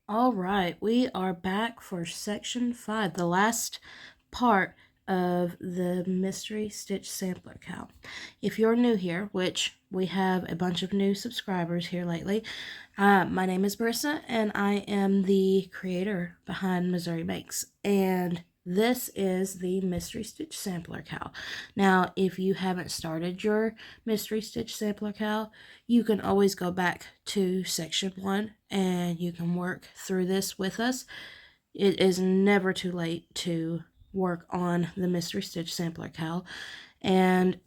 All right, we are back for section 5, the last part of the mystery stitch sampler cowl. If you're new here, which we have a bunch of new subscribers here lately, my name is Marissa and I am the creator behind Missouri Makes, and this is the mystery stitch sampler cowl. Now, if you haven't started your mystery stitch sampler cowl, you can always go back to section 1 and you can work through this with us. It is never too late to work on the mystery stitch sampler cowl, and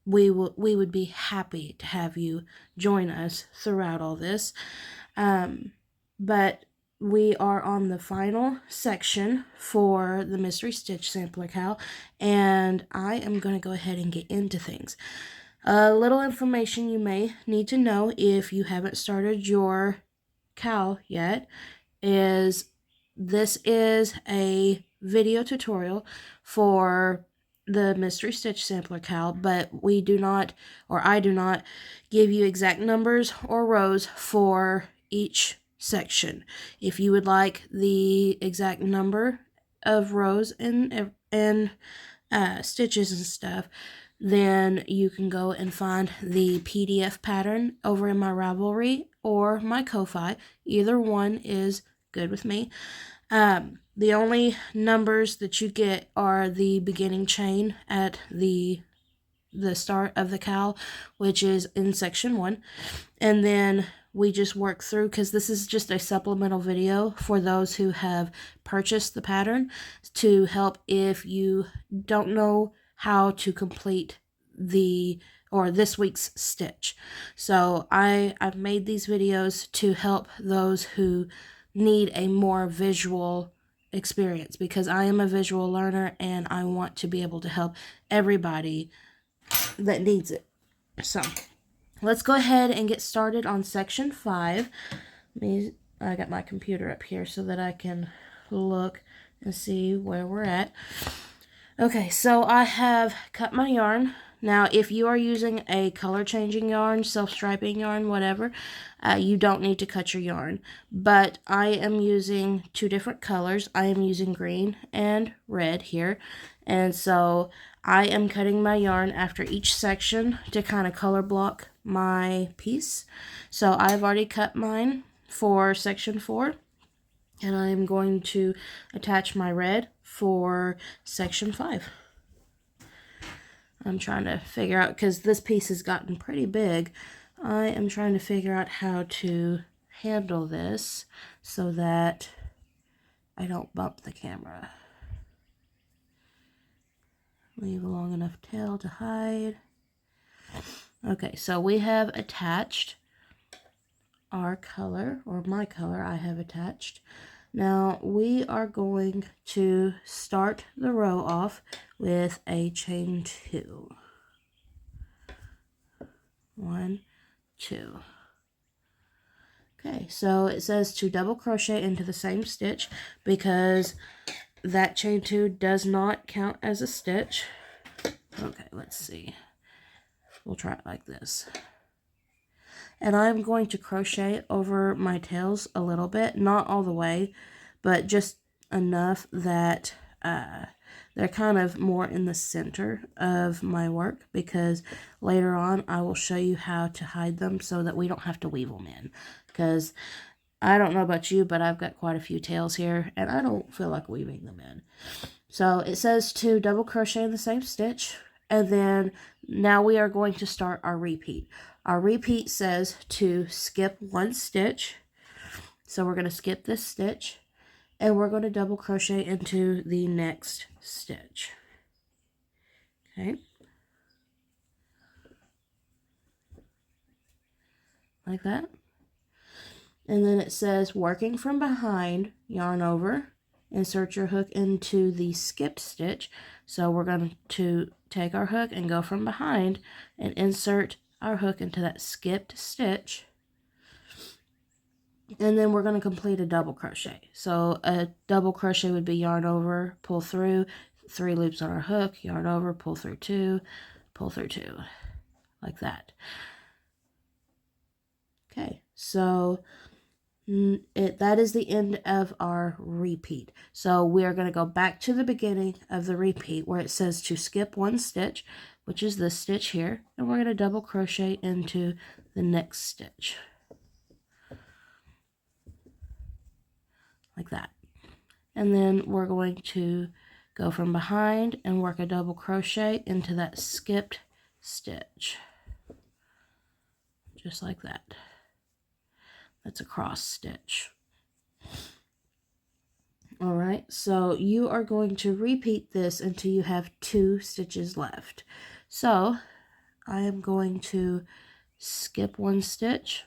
we would be happy to have you join us throughout all this. But we are on the final section for the mystery stitch sampler cowl, and I am going to go ahead and get into things. A little information you may need to know if you haven't started your cowl yet is this is a video tutorial for the mystery stitch sampler cowl, but we do not, or I do not, give you exact numbers or rows for each section. If you would like the exact number of rows and stitches and stuff, then you can go and find the PDF pattern over in my Ravelry or my Ko-Fi. Either one is good with me. The only numbers that you get are the beginning chain at the start of the cowl, which is in section 1, and then we just work through, because this is just a supplemental video for those who have purchased the pattern to help if you don't know how to complete this week's stitch. So I've made these videos to help those who need a more visual experience, because I am a visual learner and I want to be able to help everybody that needs it. So let's go ahead and get started on section 5. I got my computer up here so that I can look and see where we're at. Okay, so I have cut my yarn. Now, if you are using a color changing yarn, self-striping yarn, whatever, you don't need to cut your yarn. But I am using 2 different colors. I am using green and red here. And so I am cutting my yarn after each section to kind of color block my piece. So I've already cut mine for section 4. And I'm going to attach my red for section 5. I'm trying to figure out, because this piece has gotten pretty big, I am trying to figure out how to handle this so that I don't bump the camera. Leave a long enough tail to hide. Okay, so we have attached our color, or my color I have attached. Now we are going to start the row off with a chain 2. 1, 2. Okay, so it says to double crochet into the same stitch because that chain 2 does not count as a stitch. Okay, let's see. We'll try it like this. And I'm going to crochet over my tails a little bit, not all the way, but just enough that they're kind of more in the center of my work, because later on I will show you how to hide them so that we don't have to weave them in. Because I don't know about you, but I've got quite a few tails here and I don't feel like weaving them in. So it says to double crochet in the same stitch, and then now we are going to start our repeat. Our repeat says to skip 1 stitch. So we're going to skip this stitch and we're going to double crochet into the next stitch. Okay. Like that. And then it says working from behind, yarn over, insert your hook into the skipped stitch. So we're going to take our hook and go from behind and insert our hook into that skipped stitch, and then we're going to complete a double crochet. So a double crochet would be yarn over, pull through, 3 loops on our hook, yarn over, pull through 2, like that. Okay, so that is the end of our repeat. So we are going to go back to the beginning of the repeat where it says to skip one stitch, which is this stitch here, and we're going to double crochet into the next stitch like that. And then we're going to go from behind and work a double crochet into that skipped stitch, just like that. That's a cross stitch. All right, so you are going to repeat this until you have 2 stitches left. So I am going to skip one stitch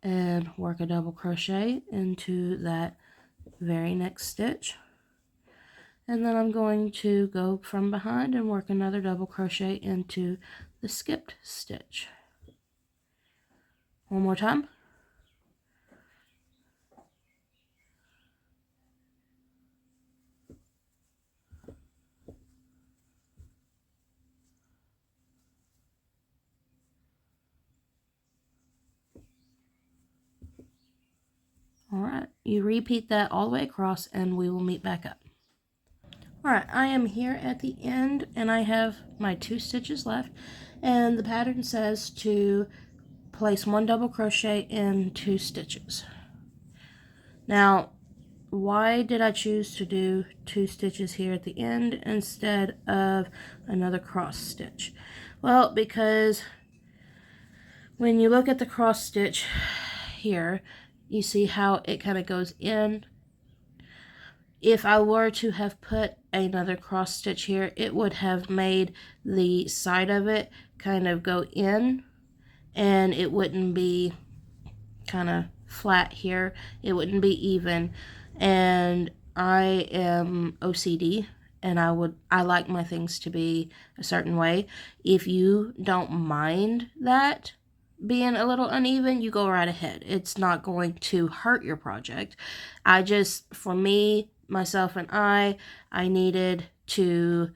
and work a double crochet into that very next stitch. And then I'm going to go from behind and work another double crochet into the skipped stitch. One more time. All right, you repeat that all the way across and we will meet back up. All right, I am here at the end and I have my 2 stitches left, and the pattern says to place 1 double crochet in 2 stitches. Now, why did I choose to do 2 stitches here at the end instead of another cross stitch? Well, because when you look at the cross stitch here, you see how it kind of goes in. If I were to have put another cross stitch here, it would have made the side of it kind of go in, and it wouldn't be kind of flat here. It wouldn't be even. And I am OCD, and I like my things to be a certain way. If you don't mind that being a little uneven, you go right ahead. It's not going to hurt your project. For me, myself and I needed to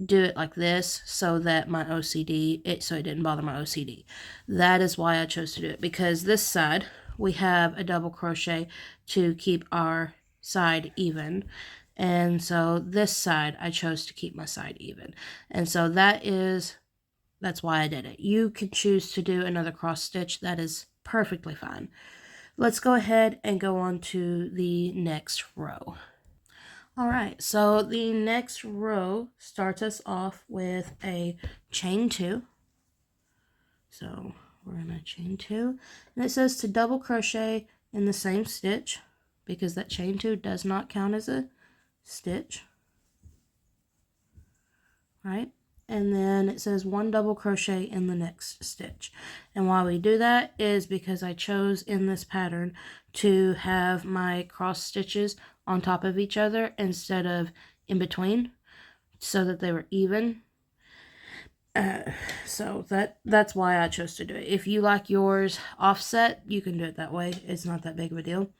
do it like this so that my OCD, so it didn't bother my OCD. That is why I chose to do it, because this side we have a double crochet to keep our side even. And so this side, I chose to keep my side even. And so that's why I did it. You can choose to do another cross stitch. That is perfectly fine. Let's go ahead and go on to the next row. All right, so the next row starts us off with a chain 2. So we're going to chain 2, and it says to double crochet in the same stitch, because that chain 2 does not count as a stitch, right? And then it says 1 double crochet in the next stitch. And why we do that is because I chose in this pattern to have my cross stitches on top of each other instead of in between, so that they were even. So that's why I chose to do it. If you like yours offset, you can do it that way. It's not that big of a deal.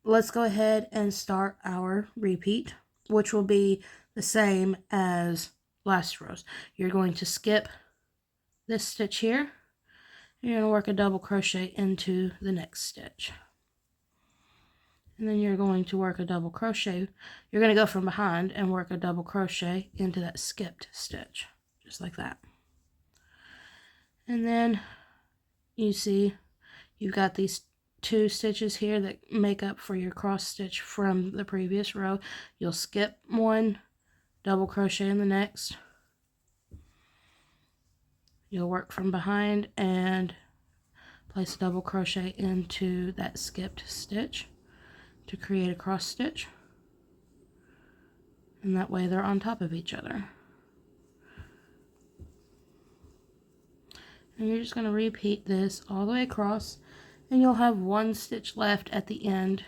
Let's go ahead and start our repeat, which will be the same as last rows. You're going to skip this stitch here. You're going to work a double crochet into the next stitch. And then you're going to work a double crochet. You're going to go from behind and work a double crochet into that skipped stitch, just like that. And then you see you've got these 2 stitches here that make up for your cross stitch from the previous row. You'll skip 1, double crochet in the next. You'll work from behind and place a double crochet into that skipped stitch to create a cross stitch, and that way they're on top of each other. And you're just going to repeat this all the way across, and you'll have 1 stitch left at the end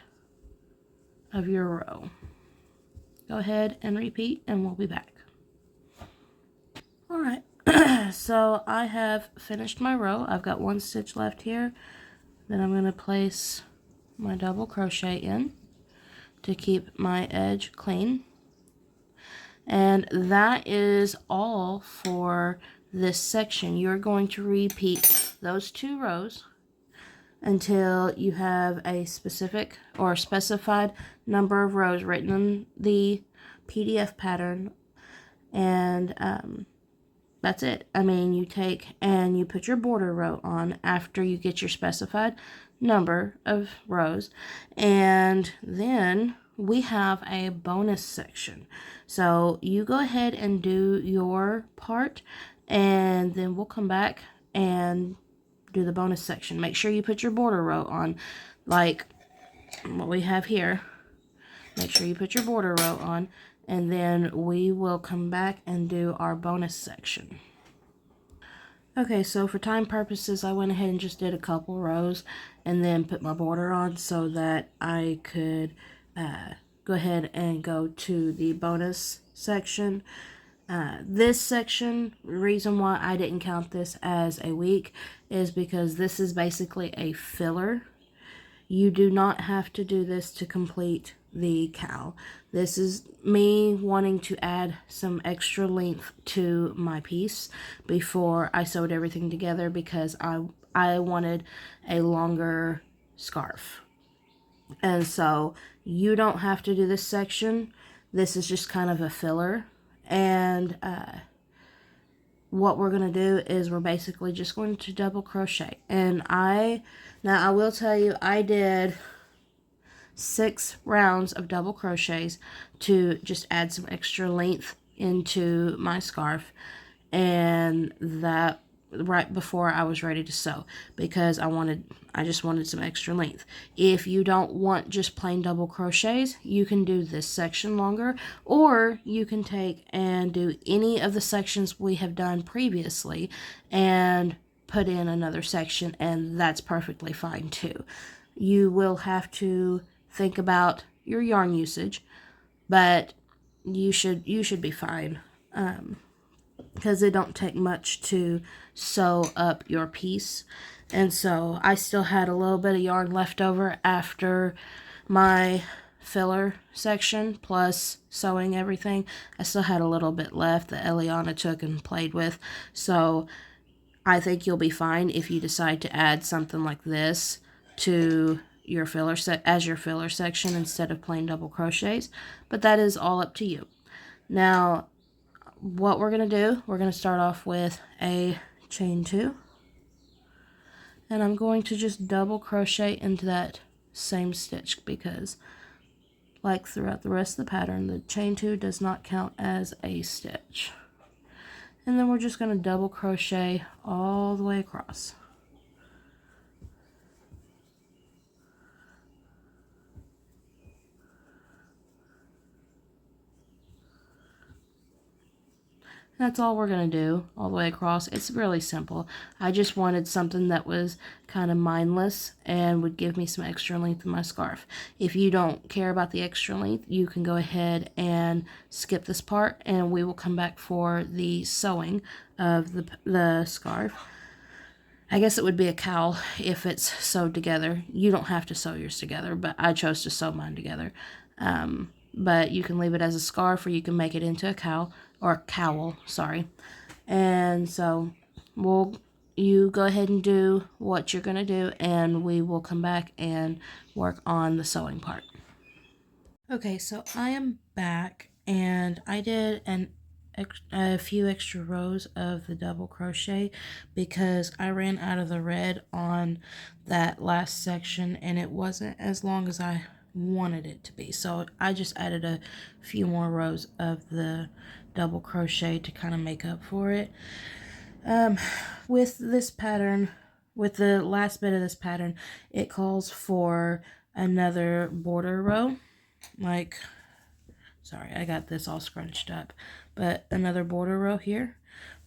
of your row. Go ahead and repeat, and we'll be back. All right, so I have finished my row. I've got 1 stitch left here. Then I'm going to place my double crochet in to keep my edge clean. And that is all for this section. You're going to repeat those 2 rows until you have a specific or specified number of rows written in the PDF pattern, and that's it. I mean, you take and you put your border row on after you get your specified number of rows, and then we have a bonus section. So you go ahead and do your part, and then we'll come back and do the bonus section. Make sure you put your border row on, like what we have here. Make sure you put your border row on, and then we will come back and do our bonus section. Okay, so for time purposes, I went ahead and just did a couple rows and then put my border on so that I could go ahead and go to the bonus section. This section, the reason why I didn't count this as a week is because this is basically a filler. You do not have to do this to complete the cowl. This is me wanting to add some extra length to my piece before I sewed everything together, because I wanted a longer scarf. And so you don't have to do this section. This is just kind of a filler. And what we're going to do is we're basically just going to double crochet. And I will tell you, I did 6 rounds of double crochets to just add some extra length into my scarf, and that right before I was ready to sew, because I just wanted some extra length. If you don't want just plain double crochets, you can do this section longer, or you can take and do any of the sections we have done previously and put in another section, and that's perfectly fine too. You will have to think about your yarn usage, but you should be fine, because it don't take much to sew up your piece. And so I still had a little bit of yarn left over after my filler section, plus sewing everything. I still had a little bit left that Eliana took and played with. So I think you'll be fine if you decide to add something like this to your filler as your filler section instead of plain double crochets, but that is all up to you. Now, what we're going to do, we're going to start off with a chain 2, and I'm going to just double crochet into that same stitch, because like throughout the rest of the pattern, the chain 2 does not count as a stitch. And then we're just going to double crochet all the way across. That's all we're going to do all the way across. It's really simple. I just wanted something that was kind of mindless and would give me some extra length in my scarf. If you don't care about the extra length, you can go ahead and skip this part, and we will come back for the sewing of the scarf. I guess it would be a cowl if it's sewed together. You don't have to sew yours together, but I chose to sew mine together. But you can leave it as a scarf, or you can make it into a cowl, or cowl, sorry. And so you go ahead and do what you're going to do, and we will come back and work on the sewing part. Okay, so I am back, and I did a few extra rows of the double crochet because I ran out of the red on that last section, and it wasn't as long as I wanted it to be. So I just added a few more rows of the double crochet to kind of make up for it. With this pattern, with the last bit of this pattern, it calls for another border row. Sorry, I got this all scrunched up, but another border row here.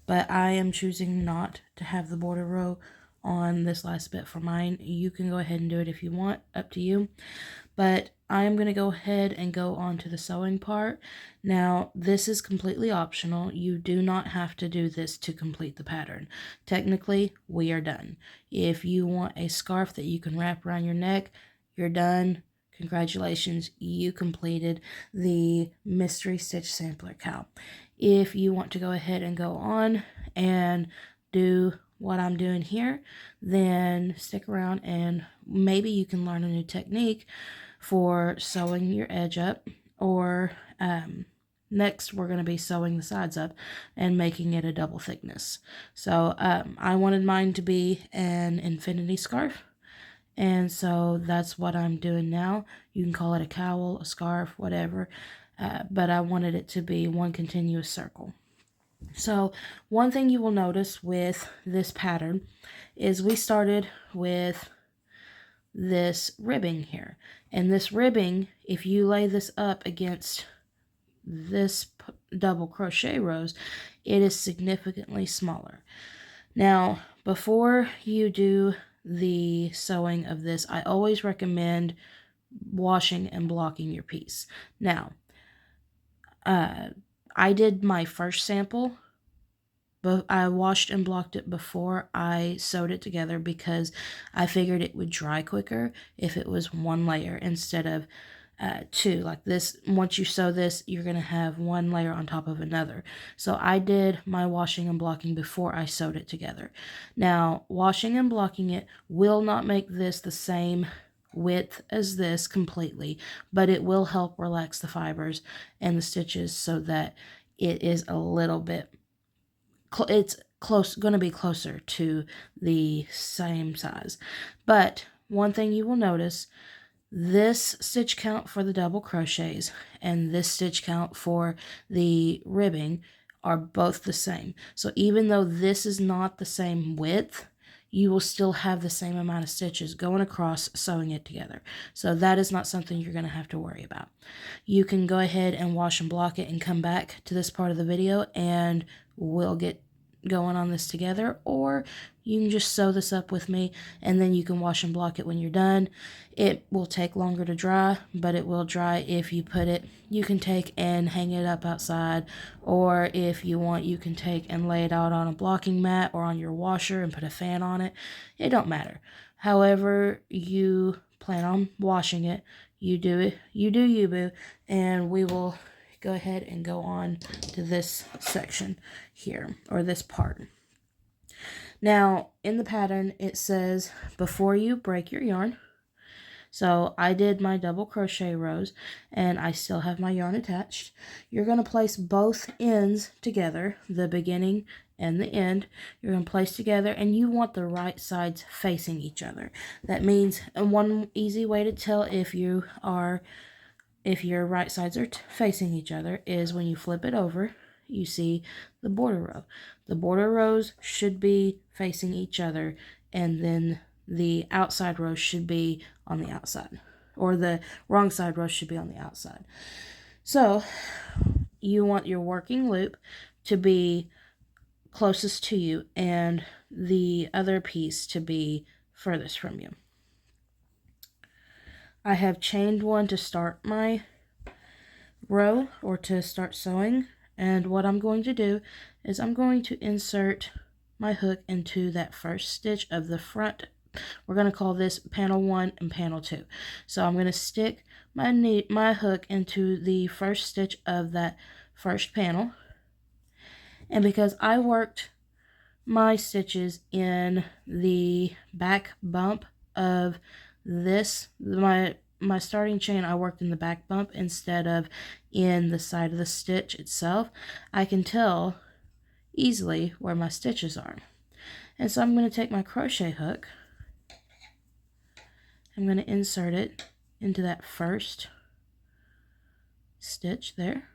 But I am choosing not to have the border row on this last bit for mine. You can go ahead and do it if you want, up to you. But I am going to go ahead and go on to the sewing part. Now, this is completely optional. You do not have to do this to complete the pattern. Technically, we are done. If you want a scarf that you can wrap around your neck, you're done. Congratulations, you completed the Mystery Stitch Sampler cowl. If you want to go ahead and go on and do what I'm doing here, then stick around and maybe you can learn a new technique for sewing your edge up, or next we're going to be sewing the sides up and making it a double thickness. So I wanted mine to be an infinity scarf, and so that's what I'm doing now. You can call it a cowl, a scarf, whatever, but I wanted it to be one continuous circle. So one thing you will notice with this pattern is we started with this ribbing here. And this ribbing, if you lay this up against this double crochet rows, it is significantly smaller. Now, before you do the sewing of this, I always recommend washing and blocking your piece. Now, I did my first sample, but I washed and blocked it before I sewed it together because I figured it would dry quicker if it was one layer instead of two. Like this, once you sew this, you're going to have one layer on top of another. So I did my washing and blocking before I sewed it together. Now, washing and blocking it will not make this the same width as this completely, but it will help relax the fibers and the stitches so that it is a little bit, it's going to be closer to the same size. But one thing you will notice, this stitch count for the double crochets and this stitch count for the ribbing are both the same. So even though this is not the same width, you will still have the same amount of stitches going across sewing it together. So that is not something you're going to have to worry about. You can go ahead and wash and block it and come back to this part of the video and we'll get going on this together, or you can just sew this up with me and then you can wash and block it when you're done. It will take longer to dry, but it will dry if you put it. You can take and hang it up outside, or if you want, you can take and lay it out on a blocking mat or on your washer and put a fan on it. It don't matter. However you plan on washing it, you do it. You do you, boo. And we will go ahead and go on to this section here, or this part. Now, in the pattern, it says, before you break your yarn. So I did my double crochet rows, and I still have my yarn attached. You're going to place both ends together, the beginning and the end. You're going to place together, and you want the right sides facing each other. That means, and one easy way to tell if your right sides are facing each other is when you flip it over, you see the border row. The border rows should be facing each other, and then the outside row should be on the outside, or the wrong side row should be on the outside. So you want your working loop to be closest to you and the other piece to be furthest from you. I have chained one to start my row, or to start sewing, and what I'm going to do is I'm going to insert my hook into that first stitch of the front. We're going to call this panel 1 and panel 2. So I'm going to stick my hook into the first stitch of that first panel, and because I worked my stitches in the back bump of this, my starting chain, I worked in the back bump instead of in the side of the stitch itself, I can tell easily where my stitches are. And so I'm going to take my crochet hook, I'm going to insert it into that first stitch there,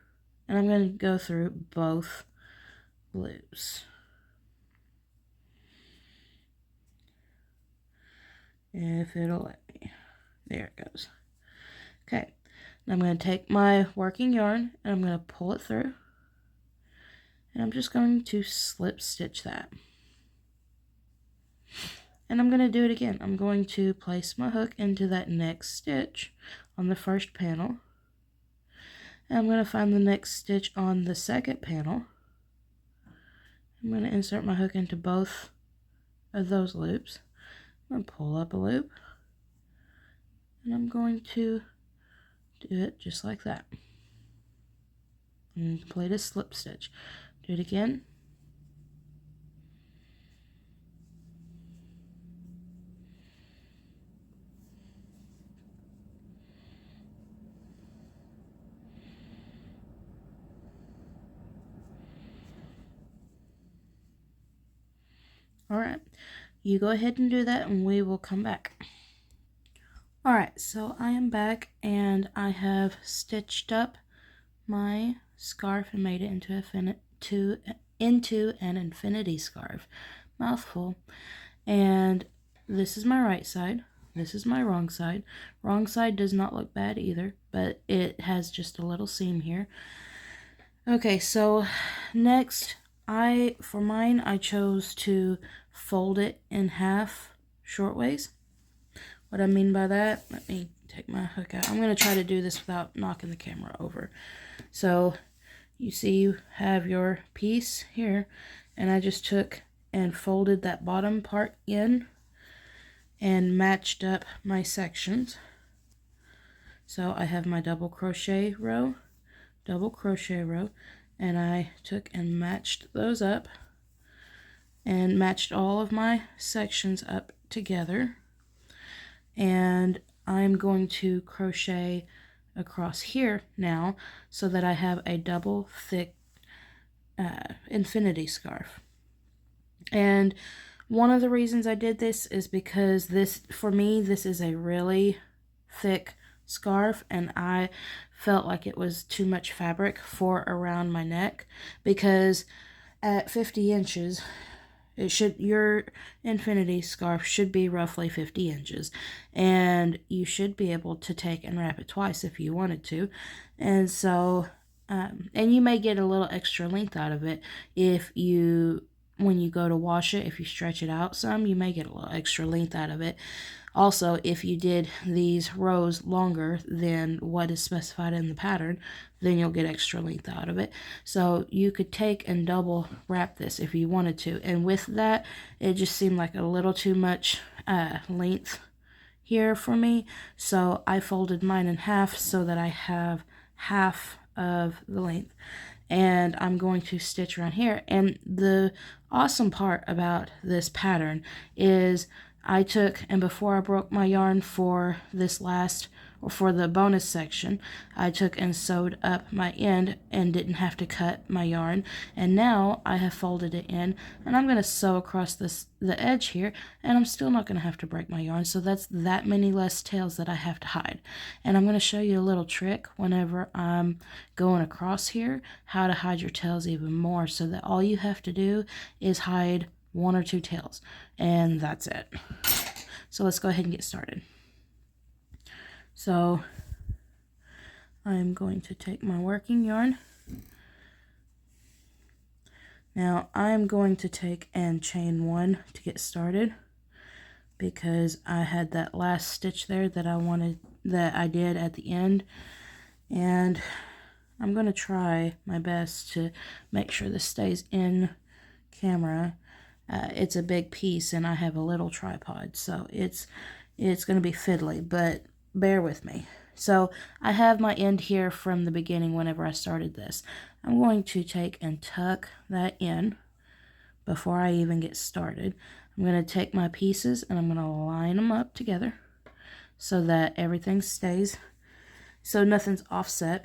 and I'm going to go through both loops. If it'll let me. There it goes. Okay, now I'm going to take my working yarn and I'm going to pull it through, and I'm just going to slip stitch that. And I'm going to do it again. I'm going to place my hook into that next stitch on the first panel, and I'm going to find the next stitch on the second panel. I'm going to insert my hook into both of those loops. I'm going to pull up a loop, and I'm going to do it just like that. And complete a slip stitch. Do it again. Alright, you go ahead and do that and we will come back. Alright, so I am back and I have stitched up my scarf and made it into an infinity scarf. Mouthful. And this is my right side. This is my wrong side. Wrong side does not look bad either, but it has just a little seam here. Okay, so next, for mine, I chose to fold it in half shortways. What I mean by that, let me take my hook out. I'm going to try to do this without knocking the camera over. So you see you have your piece here, and I just took and folded that bottom part in and matched up my sections. So I have my double crochet row, and I took and matched those up and matched all of my sections up together. And I'm going to crochet across here now so that I have a double thick infinity scarf. And one of the reasons I did this is because for me, this is a really thick scarf, and I felt like it was too much fabric for around my neck, because at 50 inches, your infinity scarf should be roughly 50 inches, and you should be able to take and wrap it twice if you wanted to. And so, and you may get a little extra length out of it when you go to wash it. If you stretch it out some, you may get a little extra length out of it. Also, if you did these rows longer than what is specified in the pattern, then you'll get extra length out of it. So you could take and double wrap this if you wanted to. And with that, it just seemed like a little too much length here for me. So I folded mine in half so that I have half of the length. And I'm going to stitch around here. And the awesome part about this pattern is I took, and before I broke my yarn for for the bonus section, I took and sewed up my end and didn't have to cut my yarn. And now I have folded it in, and I'm going to sew across the edge here, and I'm still not going to have to break my yarn. So that's that many less tails that I have to hide. And I'm going to show you a little trick whenever I'm going across here, how to hide your tails even more, so that all you have to do is hide 1 or 2 tails, and that's it. So let's go ahead and get started. So I'm going to take my working yarn. Now I'm going to take and chain 1 to get started, because I had that last stitch there that I did at the end, and I'm going to try my best to make sure this stays in camera. It's a big piece and I have a little tripod, so it's going to be fiddly, but bear with me. So I have my end here from the beginning whenever I started this. I'm going to take and tuck that in before I even get started. I'm going to take my pieces and I'm going to line them up together so that everything stays, so nothing's offset.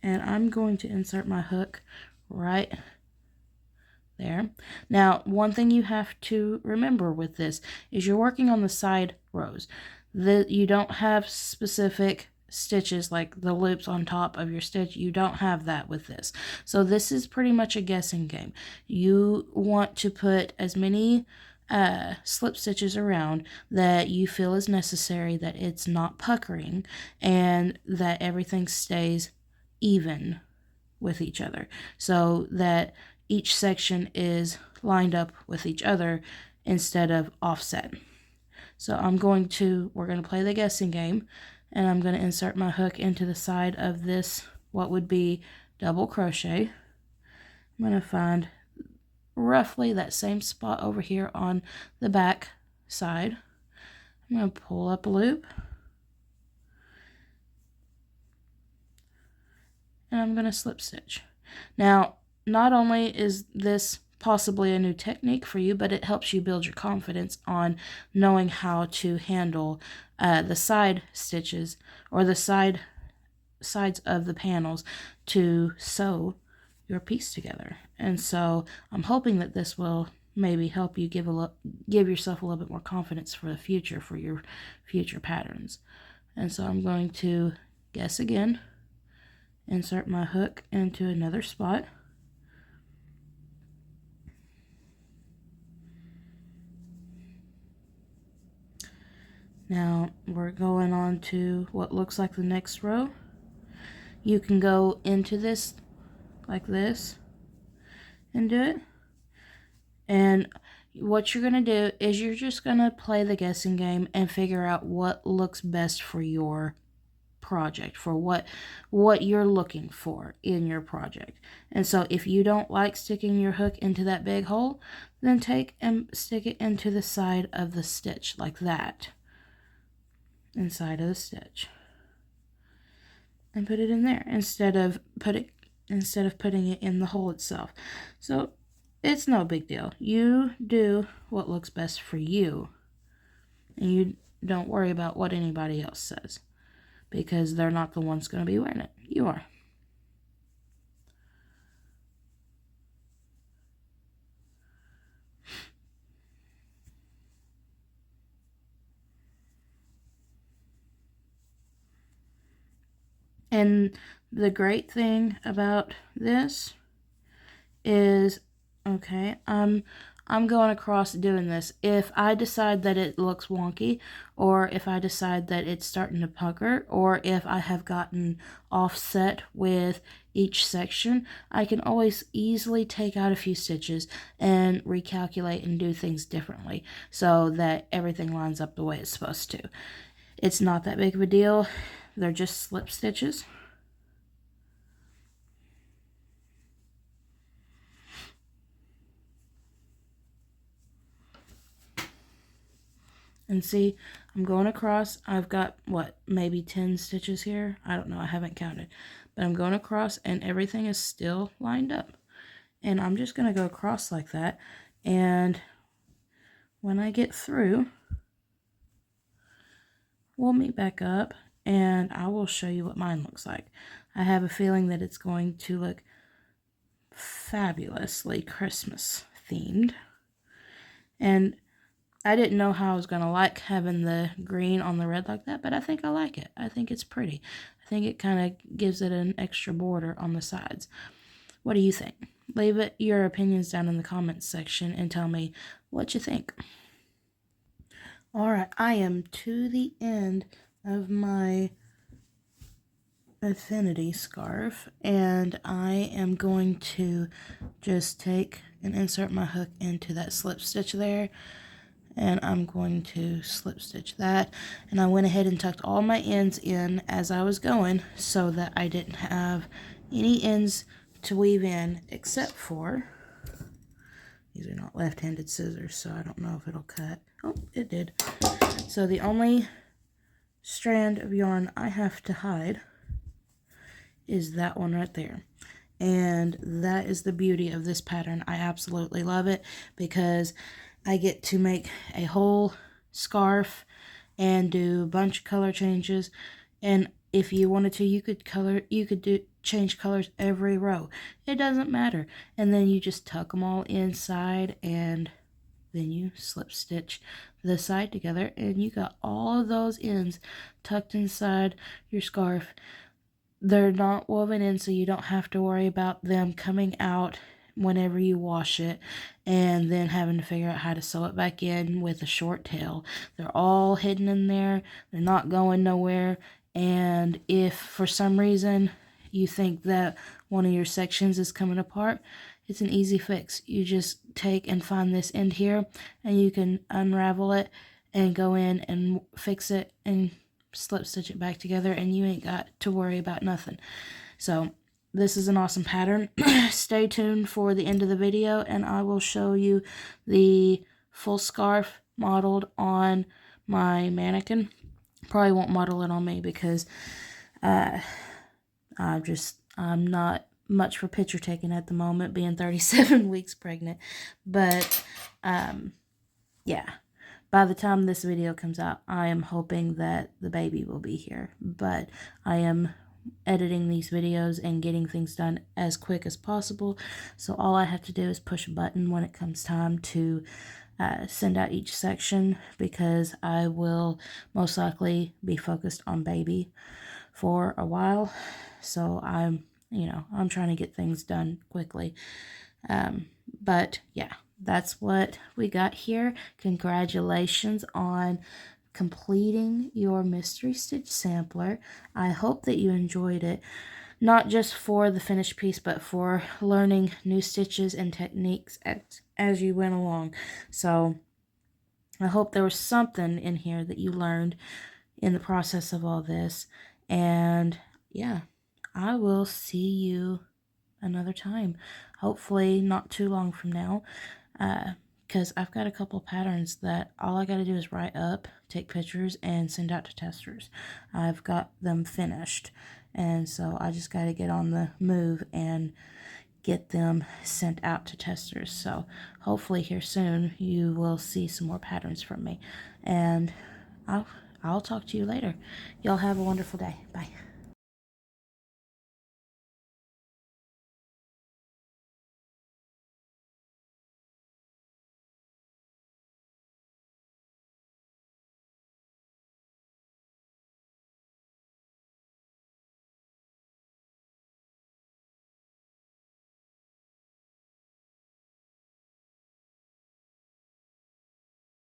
And I'm going to insert my hook right there. Now, one thing you have to remember with this is you're working on the side rows. You don't have specific stitches like the loops on top of your stitch. You don't have that with this. So this is pretty much a guessing game. You want to put as many slip stitches around that you feel is necessary, that it's not puckering, and that everything stays even with each other, so that each section is lined up with each other instead of offset. So we're going to play the guessing game, and I'm going to insert my hook into the side of this, what would be double crochet. I'm going to find roughly that same spot over here on the back side. I'm going to pull up a loop, and I'm going to slip stitch. Now, not only is this possibly a new technique for you, but it helps you build your confidence on knowing how to handle the side stitches or the sides of the panels to sew your piece together. And so I'm hoping that this will maybe help you give yourself a little bit more confidence for the future, for your future patterns. And so I'm going to guess again, insert my hook into another spot. Now we're going on to what looks like the next row. You can go into this like this and do it. And what you're going to do is you're just going to play the guessing game and figure out what looks best for your project, for what you're looking for in your project. And so if you don't like sticking your hook into that big hole, then take and stick it into the side of the stitch like that, inside of the stitch, and put it in there instead of putting it in the hole itself. So it's no big deal. You do what looks best for you, and you don't worry about what anybody else says, because they're not the ones going to be wearing it. You are. And the great thing about this is, okay, I'm going across doing this. If I decide that it looks wonky, or if I decide that it's starting to pucker, or if I have gotten offset with each section, I can always easily take out a few stitches and recalculate and do things differently so that everything lines up the way it's supposed to. It's not that big of a deal. They're just slip stitches. And see, I'm going across. I've got, what, maybe 10 stitches here? I don't know. I haven't counted. But I'm going across, and everything is still lined up. And I'm just going to go across like that. And when I get through, we'll meet back up, and I will show you what mine looks like. I have a feeling that it's going to look fabulously Christmas themed. And I didn't know how I was going to like having the green on the red like that, but I think I like it. I think it's pretty. I think it kind of gives it an extra border on the sides. What do you think? Leave your opinions down in the comments section and tell me what you think. Alright, I am to the end of my affinity scarf, and I am going to just take and insert my hook into that slip stitch there, and I'm going to slip stitch that. And I went ahead and tucked all my ends in as I was going so that I didn't have any ends to weave in, except for, these are not left-handed scissors, so I don't know if it'll cut. Oh, it did. So the only strand of yarn I have to hide is that one right there. And that is the beauty of this pattern. I absolutely love it because I get to make a whole scarf and do a bunch of color changes. And if you wanted to, you could change colors every row. It doesn't matter. And then you just tuck them all inside, and then you slip stitch the side together, and you got all of those ends tucked inside your scarf. They're not woven in, so you don't have to worry about them coming out whenever you wash it and then having to figure out how to sew it back in with a short tail. They're all hidden in there. They're not going nowhere. And if for some reason you think that one of your sections is coming apart, it's an easy fix. You just take and find this end here, and you can unravel it and go in and fix it and slip stitch it back together, and you ain't got to worry about nothing. So this is an awesome pattern. Stay tuned for the end of the video, and I will show you the full scarf modeled on my mannequin. Probably won't model it on me because I'm not much for picture taking at the moment, being 37 weeks pregnant. But yeah, by the time this video comes out, I am hoping that the baby will be here. But I am editing these videos and getting things done as quick as possible. So all I have to do is push a button when it comes time to send out each section, because I will most likely be focused on baby for a while. So I'm trying to get things done quickly. But yeah, that's what we got here. Congratulations on completing your mystery stitch sampler. I hope that you enjoyed it, not just for the finished piece, but for learning new stitches and techniques as you went along. So I hope there was something in here that you learned in the process of all this. And yeah, I will see you another time, hopefully not too long from now, because I've got a couple of patterns that all I got to do is write up, take pictures, and send out to testers. I've got them finished, and so I just got to get on the move and get them sent out to testers. So hopefully here soon you will see some more patterns from me, and I'll talk to you later. Y'all have a wonderful day. Bye.